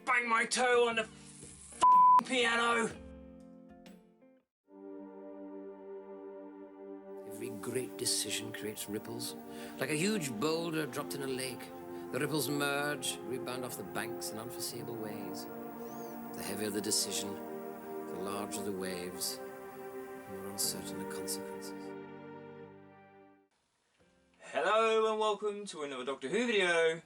bang my toe on the piano. Every great decision creates ripples, like a huge boulder dropped in a lake. The ripples merge, rebound off the banks in unforeseeable ways. The heavier the decision, the larger the waves, the more uncertain the consequences. Hello and welcome to another Doctor Who video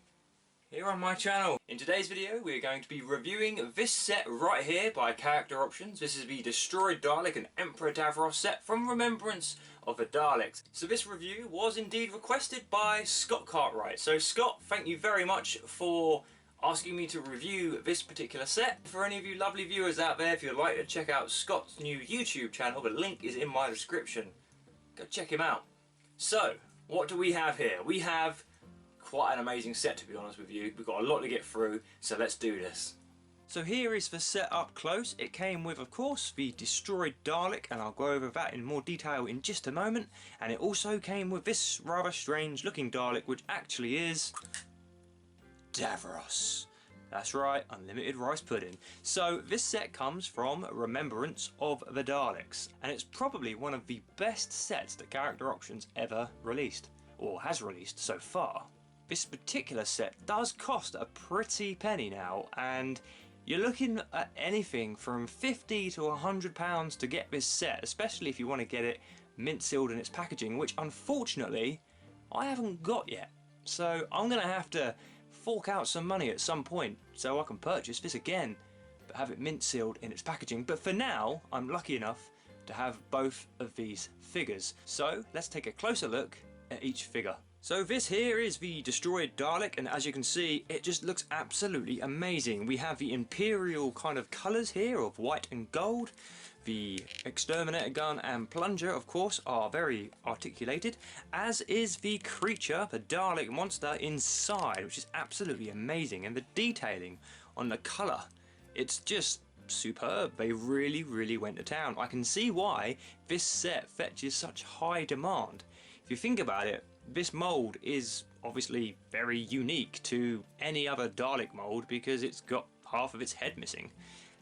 here on my channel. In today's video we're going to be reviewing this set right here by Character Options. This is the Destroyed Dalek and Emperor Davros set from Remembrance of the Daleks. So this review was indeed requested by Scott Cartwright. So Scott, thank you very much for asking me to review this particular set. For any of you lovely viewers out there, if you'd like to check out Scott's new YouTube channel, the link is in my description. Go check him out. So, what do we have here? We have quite an amazing set, to be honest with you. We've got a lot to get through, so let's do this. So here is the set up close. It came with, of course, the Destroyed Dalek, and I'll go over that in more detail in just a moment. And it also came with this rather strange looking Dalek, which actually is Davros. That's right, unlimited rice pudding. So this set comes from Remembrance of the Daleks, and it's probably one of the best sets that Character Options ever released, or has released so far. This particular set does cost a pretty penny now, and you're looking at anything from £50 to £100 to get this set, especially if you want to get it mint sealed in its packaging, which unfortunately I haven't got yet. So I'm going to have to fork out some money at some point so I can purchase this again, but have it mint sealed in its packaging. But for now, I'm lucky enough to have both of these figures. So let's take a closer look at each figure. So this here is the Destroyed Dalek, and as you can see, it just looks absolutely amazing. We have the Imperial kind of colours here of white and gold. The exterminator gun and plunger, of course, are very articulated, as is the creature, the Dalek monster inside, which is absolutely amazing. And the detailing on the colour, it's just superb. They really went to town. I can see why this set fetches such high demand. If you think about it, this mould is obviously very unique to any other Dalek mould because it's got half of its head missing.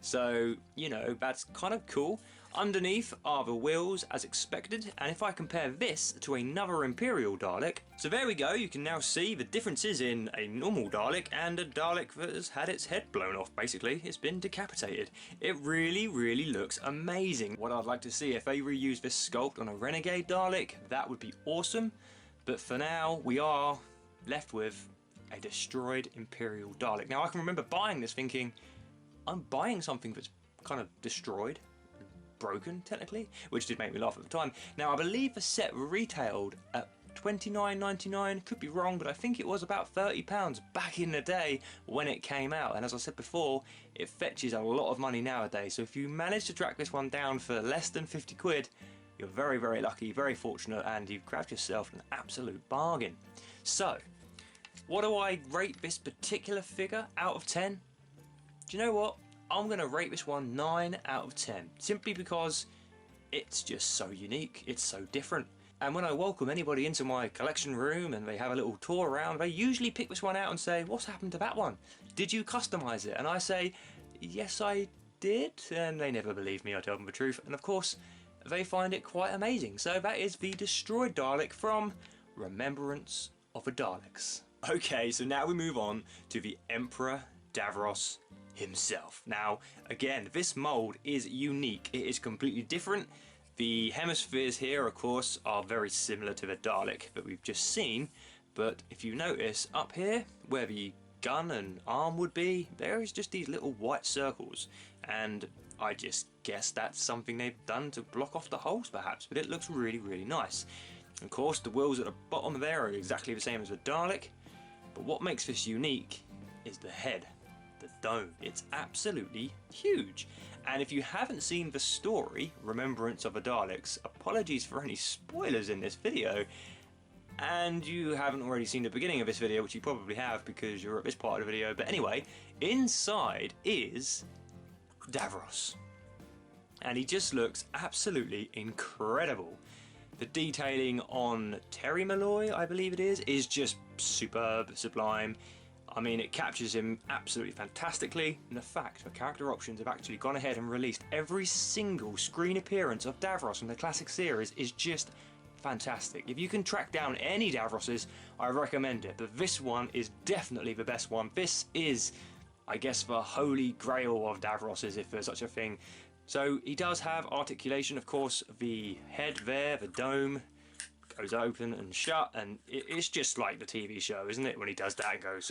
So, you know, that's kind of cool. Underneath are the wheels as expected, and if I compare this to another Imperial Dalek, so there we go, you can now see the differences in a normal Dalek and a Dalek that has had its head blown off, basically. It's been decapitated. It really looks amazing. What I'd like to see, if they reuse this sculpt on a Renegade Dalek, that would be awesome. But for now, we are left with a Destroyed Imperial Dalek. Now, I can remember buying this thinking, I'm buying something that's kind of destroyed, broken technically, which did make me laugh at the time. Now, I believe the set retailed at £29.99, could be wrong, but I think it was about £30 back in the day when it came out. And as I said before, it fetches a lot of money nowadays. So if you manage to track this one down for less than 50 quid, you're very lucky, very fortunate, and you've grabbed yourself an absolute bargain. So, what do I rate this particular figure out of 10? Do you know what? I'm going to rate this one 9 out of 10, simply because it's just so unique, it's so different. And when I welcome anybody into my collection room and they have a little tour around, they usually pick this one out and say, what's happened to that one? Did you customise it? And I say, yes I did, and they never believe me. I tell them the truth, and of course they find it quite amazing. So that is the Destroyed Dalek from Remembrance of the Daleks. Okay, so now we move on to the Emperor Davros himself. Now, again, this mould is unique. It is completely different. The hemispheres here, of course, are very similar to the Dalek that we've just seen, but if you notice up here, where the gun and arm would be, there is just these little white circles, and I just guess that's something they've done to block off the holes perhaps, but it looks really nice. Of course, the wheels at the bottom there are exactly the same as the Dalek, but what makes this unique is the head, the dome. It's absolutely huge. And if you haven't seen the story, Remembrance of the Daleks, apologies for any spoilers in this video, and you haven't already seen the beginning of this video, which you probably have because you're at this part of the video, but anyway, inside is Davros, and he just looks absolutely incredible. The detailing on Terry Malloy, I believe it is just superb, sublime. I mean, it captures him absolutely fantastically, and the fact that Character Options have actually gone ahead and released every single screen appearance of Davros from the classic series is just fantastic. If you can track down any Davroses, I recommend it, but this one is definitely the best one. This is, I guess, the holy grail of Davroses, if there's such a thing. So he does have articulation, of course. The head there, the dome, goes open and shut, and it's just like the TV show, isn't it, when he does that and goes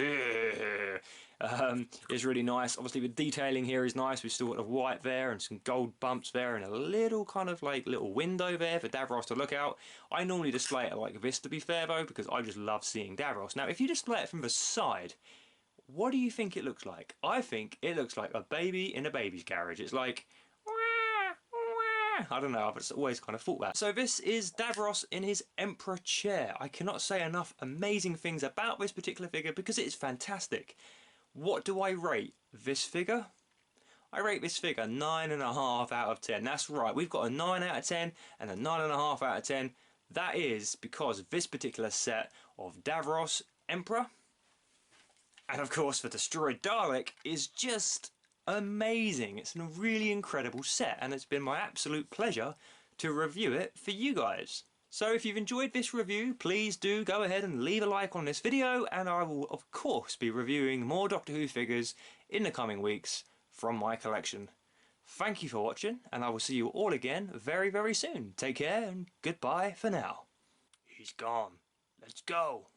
it's really nice. Obviously the detailing here is nice. We've still got the white there and some gold bumps there and a little kind of like little window there for Davros to look out. I normally display it like this, to be fair though, because I just love seeing Davros. Now if you display it from the side, what do you think it looks like? I think it looks like a baby in a baby's carriage. It's like, I don't know, I've always kind of thought that. So this is Davros in his Emperor chair. I cannot say enough amazing things about this particular figure because it is fantastic. What do I rate this figure? I rate this figure 9.5 out of 10. That's right, we've got a 9 out of 10 and a 9.5 out of 10. That is because of this particular set of Davros Emperor. And of course the Destroyed Dalek is just amazing. It's a really incredible set, and it's been my absolute pleasure to review it for you guys. So if you've enjoyed this review, please do go ahead and leave a like on this video, and I will of course be reviewing more Doctor Who figures in the coming weeks from my collection. Thank you for watching, and I will see you all again very, very soon. Take care and goodbye for now. He's gone. Let's go.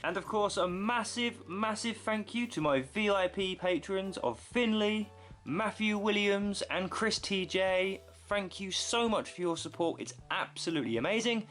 And of course a massive thank you to my VIP patrons of Finley, Matthew Williams and Chris TJ. Thank you so much for your support, it's absolutely amazing.